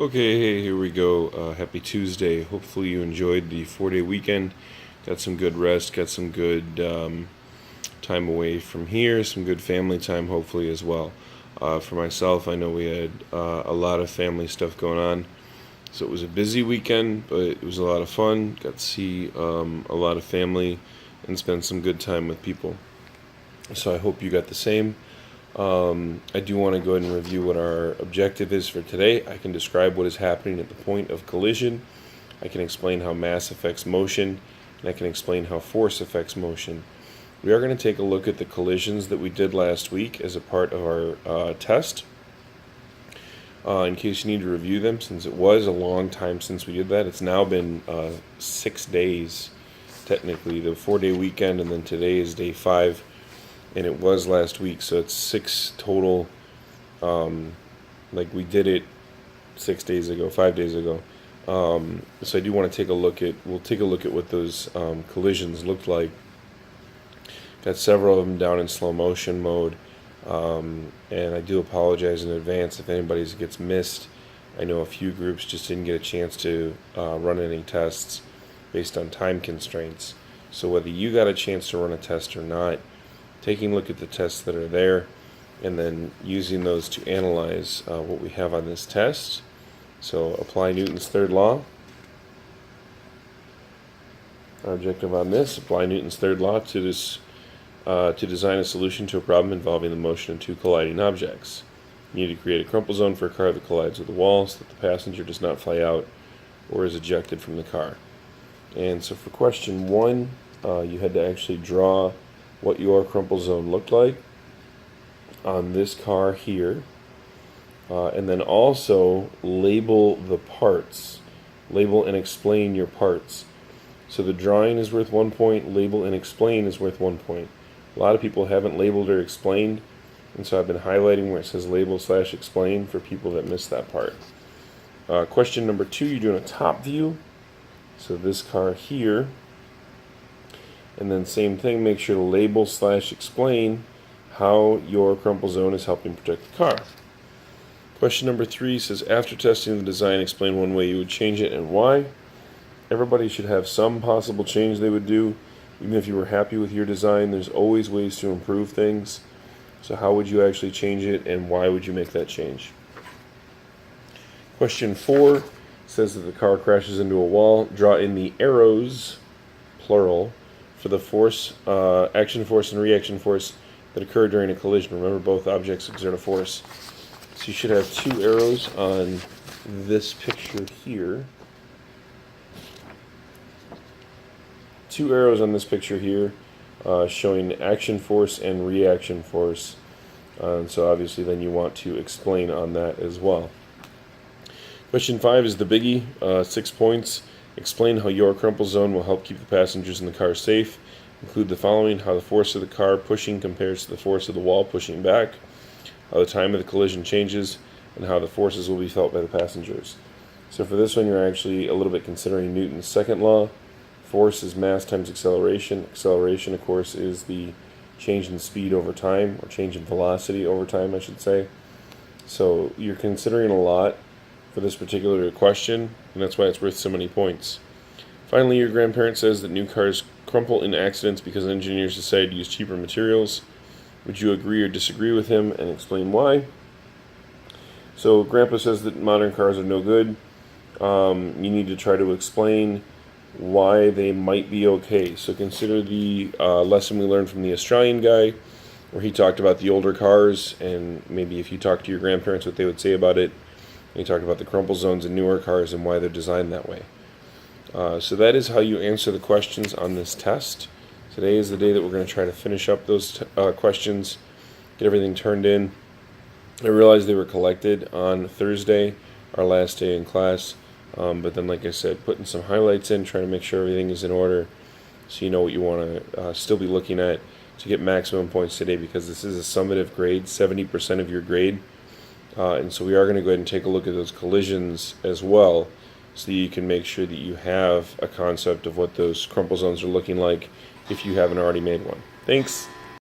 Okay, hey, here we go. Happy Tuesday. Hopefully you enjoyed the 4-day weekend. Got some good rest, got some good time away from here, some good family time hopefully as well. For myself, I know we had a lot of family stuff going on. So it was a busy weekend, but it was a lot of fun. Got to see a lot of family and spend some good time with people. So I hope you got the same. I do want to go ahead and review what our objective is for today. I can describe what is happening at the point of collision. I can explain how mass affects motion, and I can explain how force affects motion. We are going to take a look at the collisions that we did last week as a part of our test. In case you need to review them, since it was a long time since we did that. It's now been 6 days, technically, the 4-day weekend, and then today is day 5. And it was last week, so it's 6 total. Like we did it 6 days ago, 5 days ago. So I do want to take a look at. We'll take a look at what those collisions looked like. Got several of them down in slow motion mode, and I do apologize in advance if anybody's gets missed. I know a few groups just didn't get a chance to run any tests based on time constraints. So whether you got a chance to run a test or not, taking a look at the tests that are there, and then using those to analyze what we have on this test. So apply Newton's third law. Our objective on this: apply Newton's third law to this to design a solution to a problem involving the motion of two colliding objects. You need to create a crumple zone for a car that collides with the wall so that the passenger does not fly out or is ejected from the car. And so for question 1, you had to actually draw what your crumple zone looked like on this car here, and then also label the parts. Label and explain your parts. So the drawing is worth 1 point, label and explain is worth 1 point. A lot of people haven't labeled or explained, and so I've been highlighting where it says label/explain for people that missed that part. Question number 2, you're doing a top view. So this car here. And then same thing, make sure to label/explain how your crumple zone is helping protect the car. Question number 3 says, after testing the design, explain one way you would change it and why. Everybody should have some possible change they would do. Even if you were happy with your design, there's always ways to improve things. So how would you actually change it, and why would you make that change? Question 4 says that the car crashes into a wall. Draw in the arrows, plural, for the force, action force and reaction force that occur during a collision. Remember, both objects exert a force. So you should have 2 arrows on this picture here. 2 arrows on this picture here showing action force and reaction force. So obviously then you want to explain on that as well. Question 5 is the biggie, 6 points. Explain how your crumple zone will help keep the passengers in the car safe. Include the following: how the force of the car pushing compares to the force of the wall pushing back, how the time of the collision changes, and how the forces will be felt by the passengers. So for this one, you're actually a little bit considering Newton's second law. Force is mass times acceleration. Acceleration, of course, is the change in speed over time, or change in velocity over time, I should say. So you're considering a lot for this particular question, and that's why it's worth so many points. Finally, your grandparent says that new cars crumple in accidents because engineers decided to use cheaper materials. Would you agree or disagree with him, and explain why? So Grandpa says that modern cars are no good. You need to try to explain why they might be okay. So consider the lesson we learned from the Australian guy, where he talked about the older cars, and maybe if you talk to your grandparents what they would say about it. And he talked about the crumple zones in newer cars and why they're designed that way. So that is how you answer the questions on this test. Today is the day that we're going to try to finish up those questions, get everything turned in. I realized they were collected on Thursday, our last day in class, but then, like I said, putting some highlights in, trying to make sure everything is in order so you know what you want to still be looking at to get maximum points today, because this is a summative grade, 70% of your grade. And so we are going to go ahead and take a look at those collisions as well, so you can make sure that you have a concept of what those crumple zones are looking like if you haven't already made one. Thanks.